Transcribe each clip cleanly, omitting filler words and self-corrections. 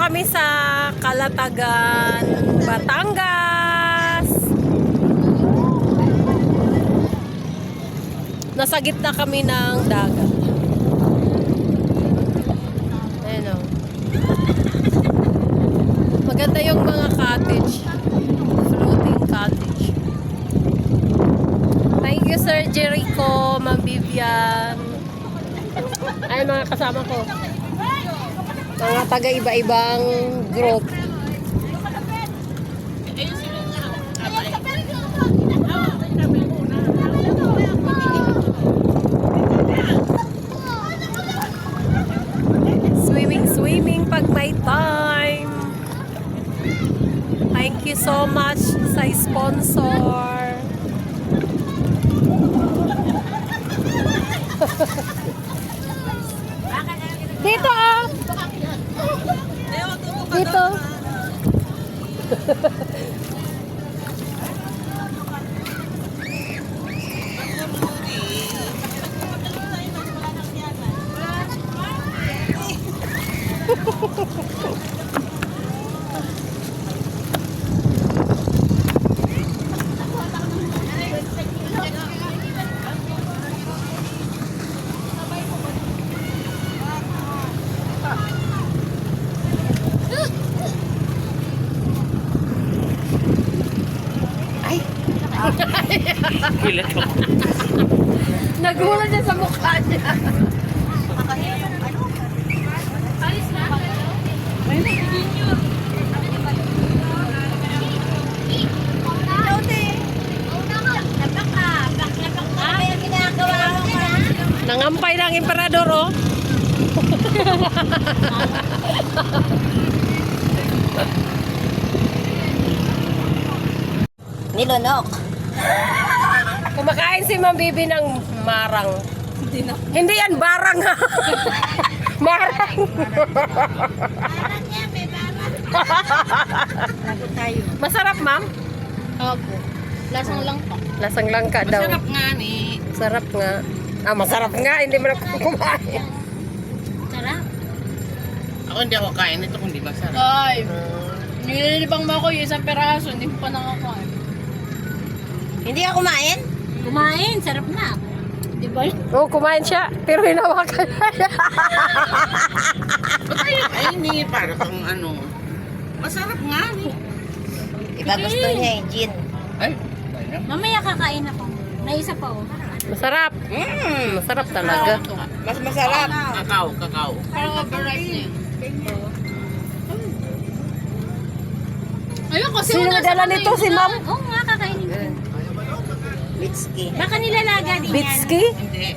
kami sa Calatagan, Batangas. Nasa gitna kami ng dagat. Ayan o. Maganda yung mga cottage. Floating cottage. Thank you, Sir Jericho, Ma'am Vivian. Ay, mga kasama ko. Mga taga-iba-ibang group. Swimming pag may time. Thank you so much sa sponsor. Dito ah. Dito. Nagulat siya sa mukha niya. Alis na. Nangampay ng emperador, oh. Nilunok. Kumakain si Ma'am Bibi ng marang. Hindi yan barang, ha. Marang. Masarap, Ma'am? Opo. Lasang lang pa. Lasang langka daw. Masarap nga ni. Sarap nga. Ah, masarap nga. Hindi mo na kumain. Sarap. Ako hindi ako kain ito kung di masarap. Ay. Nililibang mo ako yung isang peraso. Hindi ko pa nakakain. Hindi ako kumain? Kumain. Sarap na. Di ba? Oo, kumain siya. Pero hinawakan niya. Ba't ayaw kainin? Para kang ano. Masarap nga ni. Iba gusto niya yung gin. Ay, Mamaya kakain ako. May isa pa oh. Masarap. Masarap talaga. mas masarap. Kakao, kakao. Parang overripe niya. Ayun kasi Sino dala nito? Si Ma'am? Oo nga, kakainin ko. Whisky. Baka nilalaga din yan. Bitski? Hindi.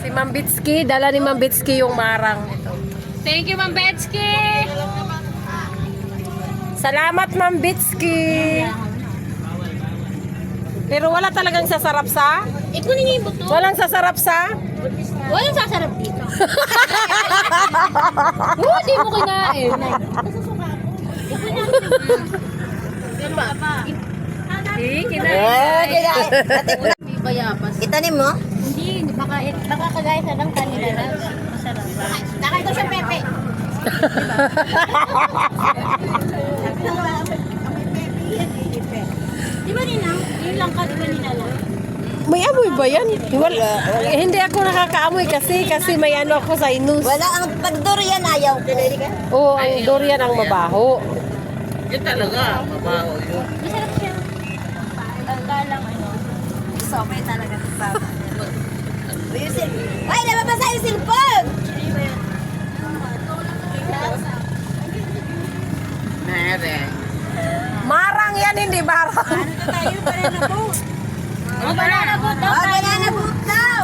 Si Ma'am Bitski. Dala ni Ma'am Bitski yung marang. Ito. Thank you, Ma'am Betsky. Salamat, Ma'am Bitski. Pero wala talagang sasarap sa? Kunin niyo yung buto. Walang sasarap sa? Walang sasarap dito. Oo, di mo kinain. Eh, kinain. Bayapas. Itanim mo? Hindi, baka kagaya sa lang kanila na. Masarap. Nakain ko siya, Pepe. Di ba Ninang? Yun lang ka, di ba Ninang? May amoy ba yan? Wala. Hindi ako nakakaamoy kasi may ano ako sa inus. Wala ang pag-durian ayaw ko. Oo, ang durian ang mabaho. Yan talaga. Mabaho yun. Masarap siya. Galang ano. Sobra talaga ito sa ay, nababasa yung cellphone! Mere. Marang yan, hindi barang. Oh, banana boat daw. Oh, banana boat daw!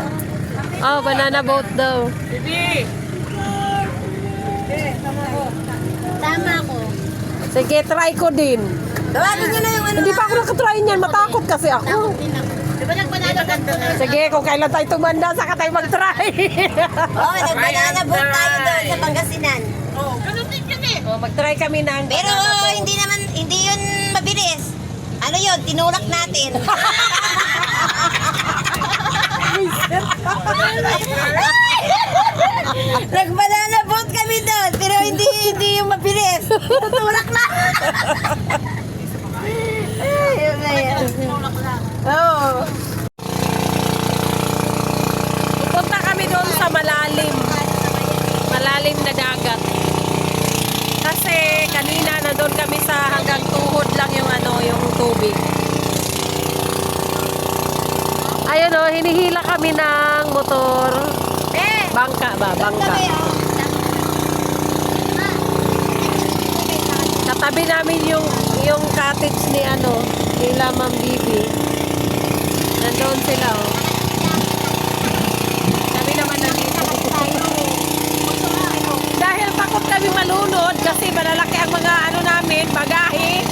Oh, banana boat daw. Bibi! Tama ako. Sige, try ko din. Tawagin nyo na yung ano. Hindi pa ako nakatry niyan. Matakot kasi ako. Di ba nagbanana boat ko? Sige, kung kailan tayo tumanda, saka tayo mag-try. Oh, nag-banana boat tayo doon sa Pangasinan. Oh, ganun din yun eh. Oh, mag-try kami ng Pero banana boat. hindi yun mabilis. Ano yun? Tinulak natin. Nag-banana boat kami doon, pero hindi yung mabilis. Tutulak lang. Ayun na yan. Oo. Pupunta kami doon sa malalim. Malalim na dagat. Kasi kanina nandun kami sa hanggang tuhod lang yung yung tubig. Ayun o, hinihila kami ng motor. Bangka ba? Bangka. Katabi namin yung cottage ni nila Ma'am Bibi. Nandoon sila oh. Kami naman nandito. Dahil takot kami malunod kasi malalaki ang mga namin, bagahe.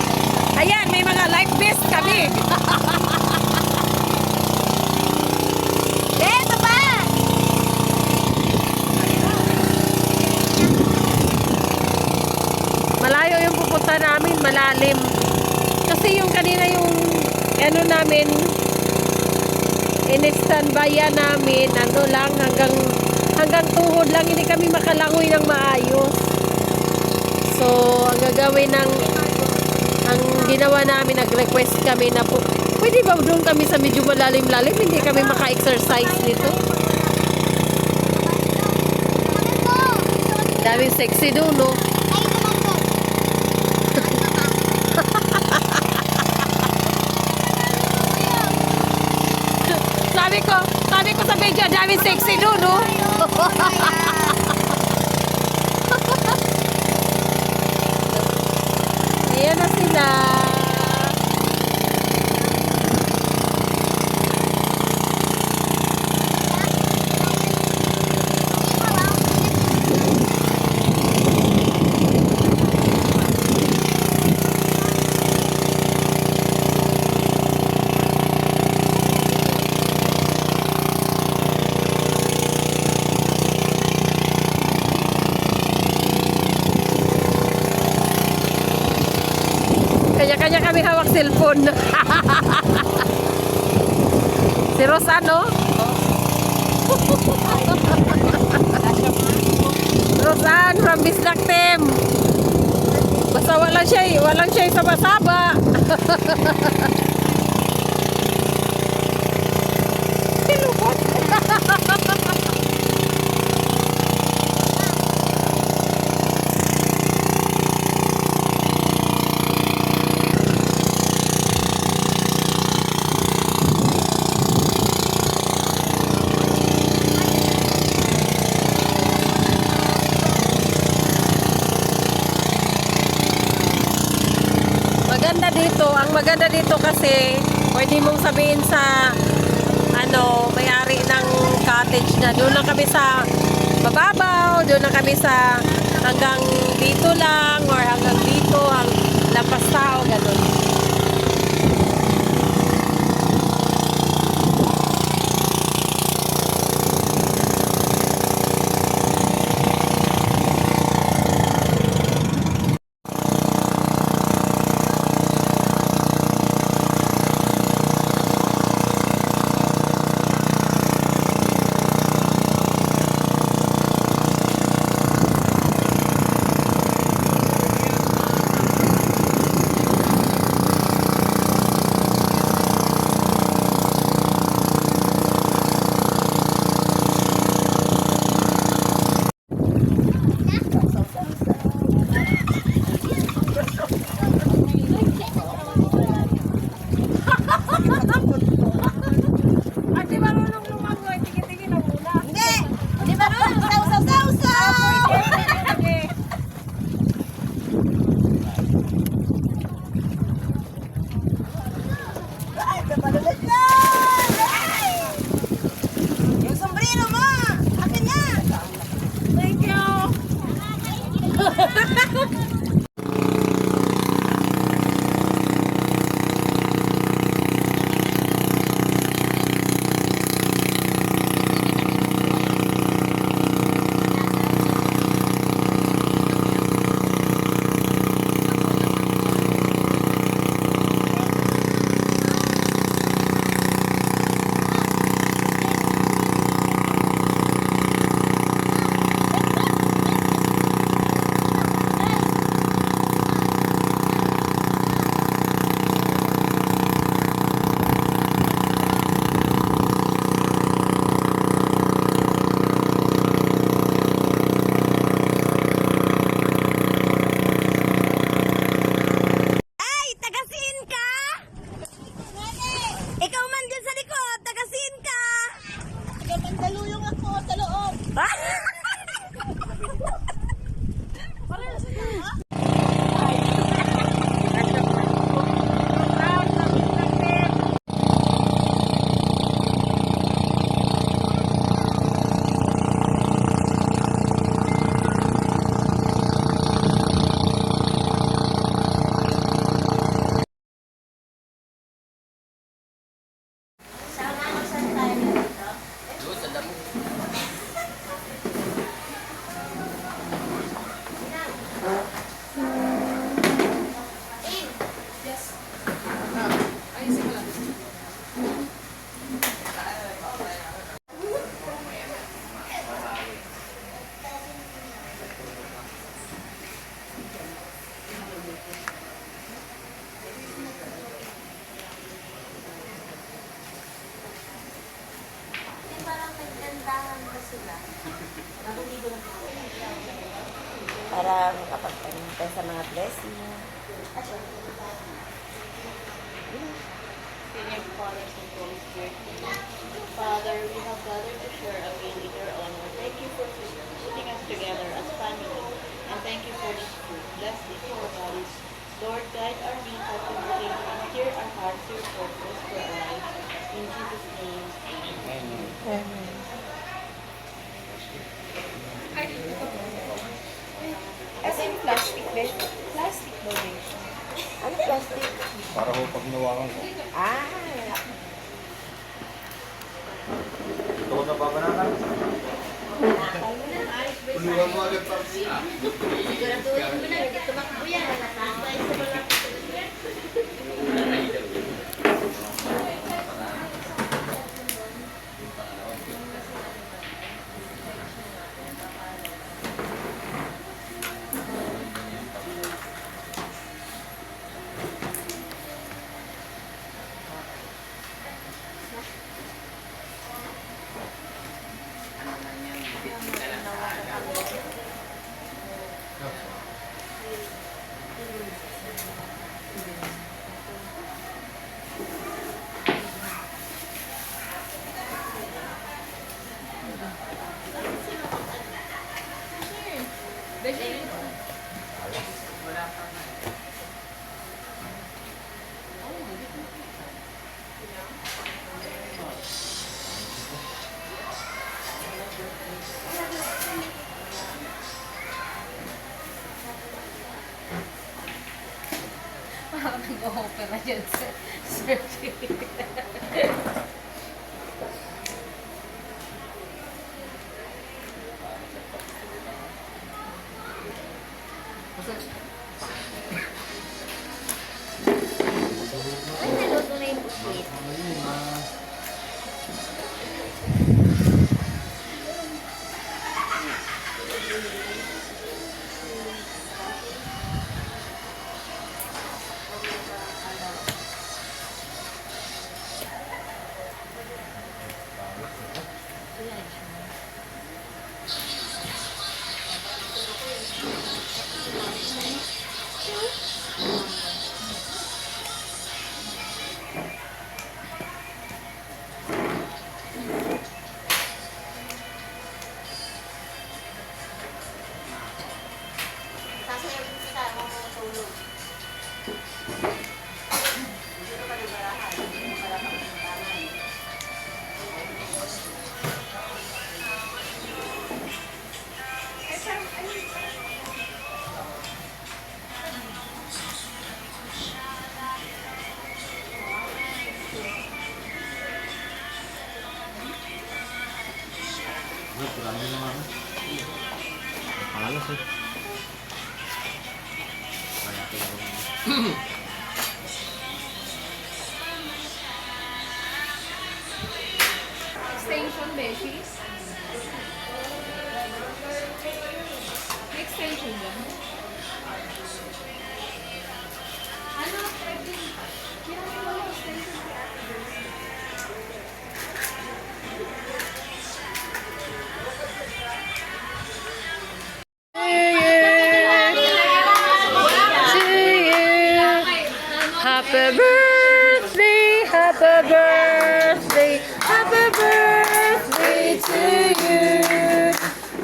Ayan, may mga life vest kami. Malayo yung pupunta namin, malalim. Kasi yung kanina yung namin, in-standbyan namin, lang hanggang tuhod lang, hindi kami makalangoy ng maayos. So, ang ginawa namin, nag-request kami na po, pwede ba doon kami sa medyo malalim-lalim, hindi kami maka-exercise nito. Daming sexy doon, no? Sabi ko sa medyo, daming sexy doon, no? Ayan na sila. Kanya-kanya kami hawak cellphone. Si Rosano. Rosan from Bisdak Team. Basta walang siya saba-saba. Silupot. Ang maganda dito kasi pwede mong sabihin sa may-ari ng cottage na doon lang kami sa mababaw, doon lang kami sa hanggang dito lang or hanggang dito, lampas tao, ganun. para makapagpanin tayo sa mga blessing. Father, we have gathered to share a meal in your honor. Thank you for putting us together as family. And thank you for this food. Bless it to our bodies. Lord, guide our means as we drink and steer our hearts to your purpose for our lives. In Jesus' name, amen. As in plastic, besh. Plastic donation. Ano plastic? Para ho pag nawakan ko. Ah, Ito ko nababanatan. Tulungan mo agad pa. Siguraduhin mo na, hindi tumakbo yan. Natapay sa mga Nag-opera dyan sa surgery. ay, naluto na yung busit. Marami naman. Palas eh. Kaya ko lang. Extension, Beshi. Extension ba? Ano? Kaya mo wala extension si Ate. Happy birthday, happy birthday, happy birthday to you.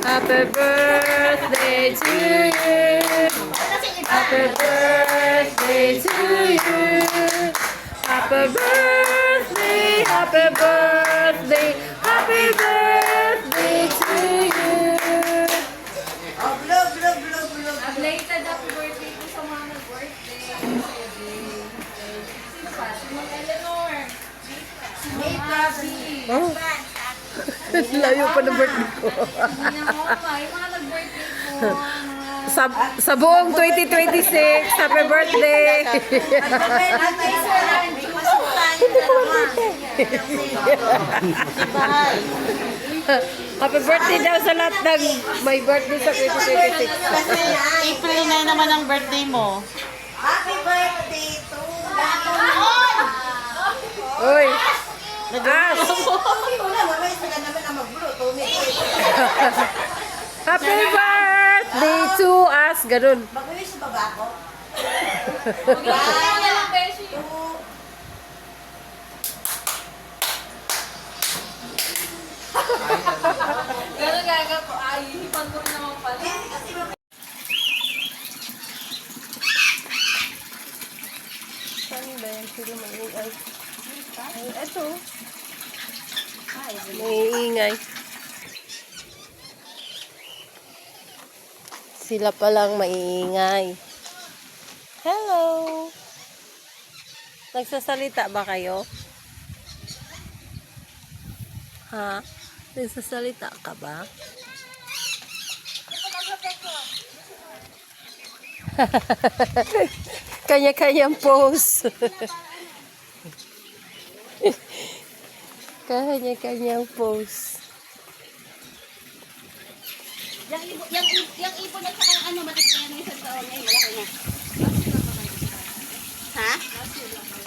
Happy birthday to you. Happy birthday to you. Happy birthday, happy birthday, happy birthday to you. Belated happy birthday po sa mga nag-birthday. Sino pa? Si Ma'am Eleanor. Si Ma'am Abby. Oh. Layo pa ng birthday ko. Hindi na mama. Yung mga nag-birthday po. Sa buong 2026, happy birthday! Happy birthday daw sa lahat ng may birthday sa 2026. April 9 naman ang birthday mo. happy birthday to Uy! As! Happy birthday to us, ganun. Mag-wish sa baba ako. Kaya lang, Beshi. Ganun gaga ko. Ay, hipan ko rin naman pala. Saan ba yan? Sila maingay. Ay, eto. Maiingay. Sila palang maiingay. Hello! Nagsasalita ba kayo? Ha? Nagsasalita ka ba? Kanya-kanyang pose. Kanya-kanyang pose. Yung ibon at saka ano, matikman ng isang taon ngayon, wala ko na. Ha?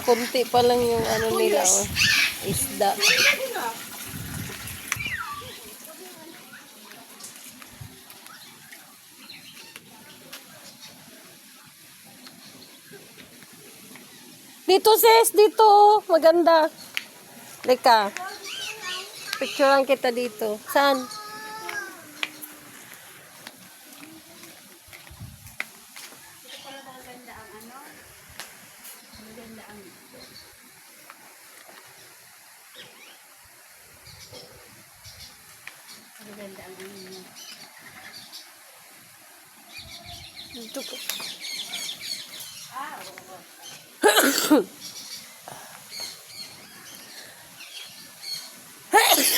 Kunti pa lang yung ano nila, oh. Isda. Dito sis, dito. Maganda. Lika. Picturean kita dito. Saan? Dito ko.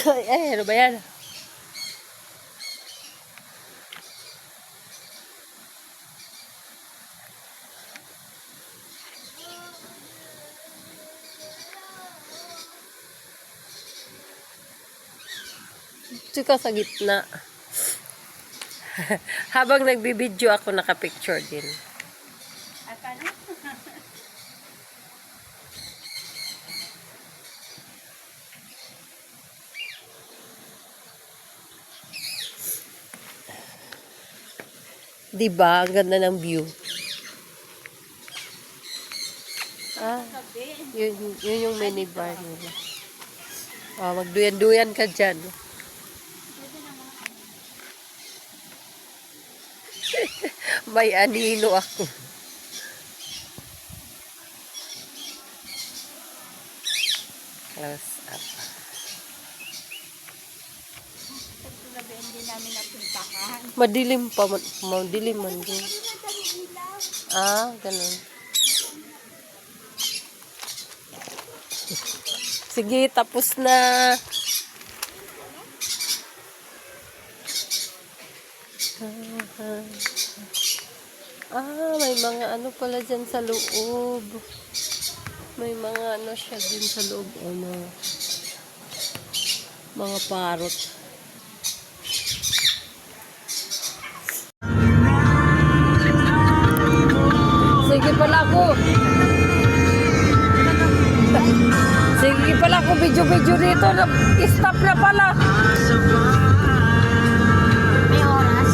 Ay, ano ba yan? Dito ka sa gitna. Habang nagbibideo ako, nakapicture din. At ano? Diba? Ang ganda ng view. Ah, yun yung minibar nila. Ah, magduyan-duyan ka dyan. May anino ako. Close up. Hindi namin napuntahan. Madilim pa. Madilim man din. Ah, ganun. Sige, tapos na. Ah, may mga ano pala dyan sa loob. May mga ano siya din sa loob. Ano, mga parot. Sige pala ako. Sige pala ako video-video dito. Stop na pala. May oras.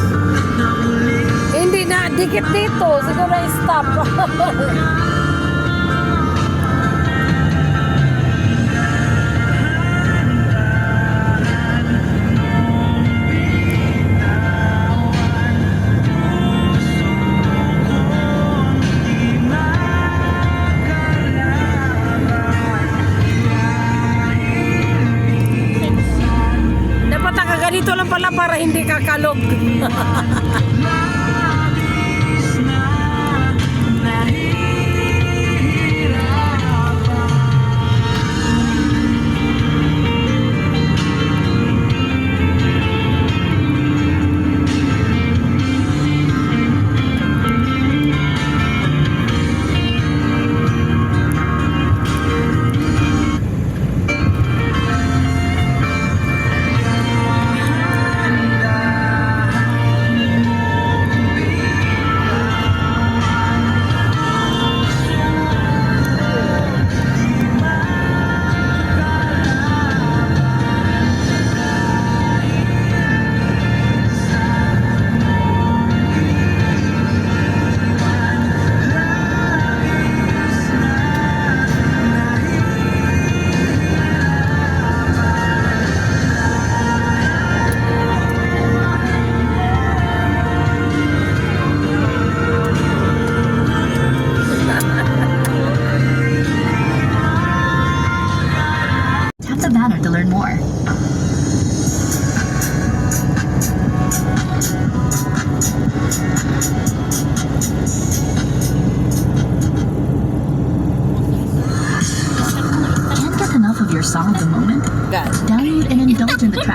Hindi na, dikit dito. Siguro stop. Dapat nakaganito lang pala para hindi kakalog.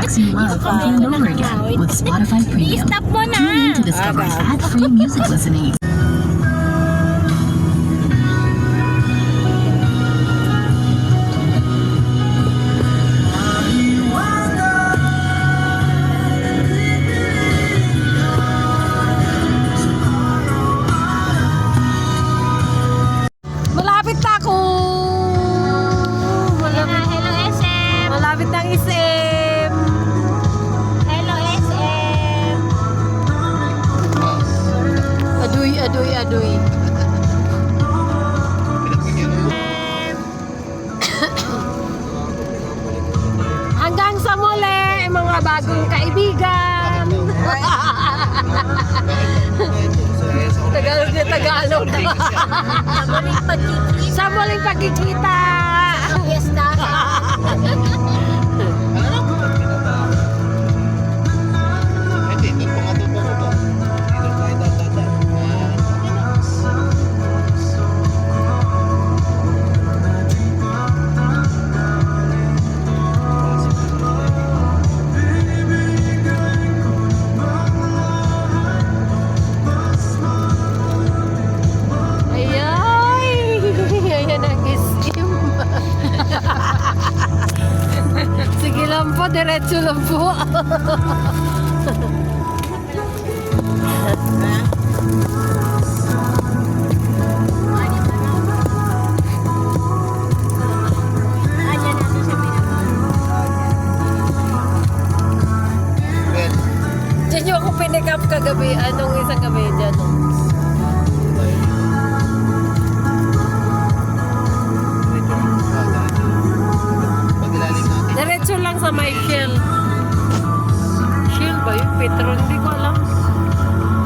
tracks you love over and over again with Spotify Premium. I-stop mo na. Tune in to discover ad-free music listening. Malapit na ako. Hello, SM. Malapit ng SM. Hello, SM. Aduy, aduy, aduy. Hanggang sa muli, mga bagong kaibigan. Tagalog na Tagalog. Sa muling pagkikita. Yes, na. Ayay! Ayan ang iskim. Sige lang po, diretso lang po. Diyan yung ako pinick up kagabi, anong isang gabi dyan. Oh. Diretso lang sa may Shell. Shell ba yun? Petrol? Hindi ko alam.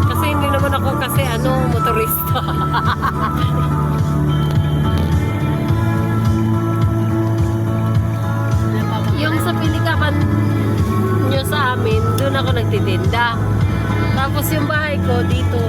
Kasi hindi naman ako kasi motorista. Yung sa pinikapan nyo sa amin, doon ako nagtitinda. Tapos yung bahay ko dito.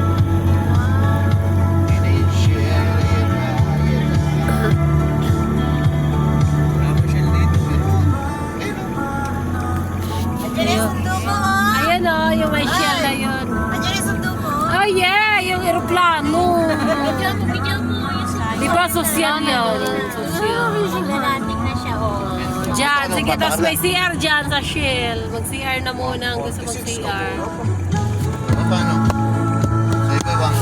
Ayan o, yung may Shell na yun. Andiyan yung sundo mo. Oh yeah, yung eroplano. Video mo. Di ba sosyal yun? Sosyal. Nalating na siya, oh. Diyan, sige, tapos may CR dyan sa Shell. Mag-CR na muna ang gusto mag-CR. Paano? Sa iba-ibang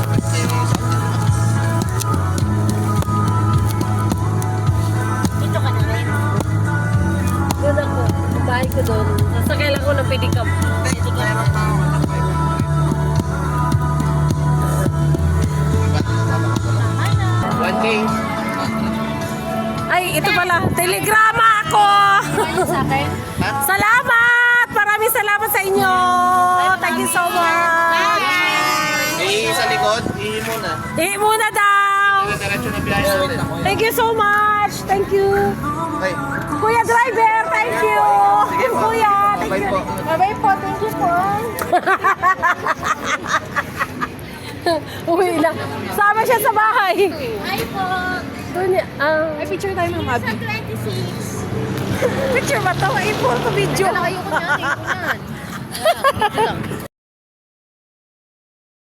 Dito ka na rin. Doon ako, ang bahay ko doon. Sasakay lang ko ng pedicab. One day. Ay, ito pala, telegrama ako! Sa akin? Salamat! Maraming salamat sa inyo! Thank you so much! Sa likod, ihi muna. Muna daw! Diretso na biyahe natin. Thank you so much! Thank you! Ay, Kuya driver, thank you! Kuya, thank Bye you! po. Bye po, thank you po! Uwi na. Sama siya sa bahay. Hi po. Doon niya. Ay, picture tayo ng Mabi. 26. Picture ba ito? Ay, photo video. Ayoko na, ayoko na.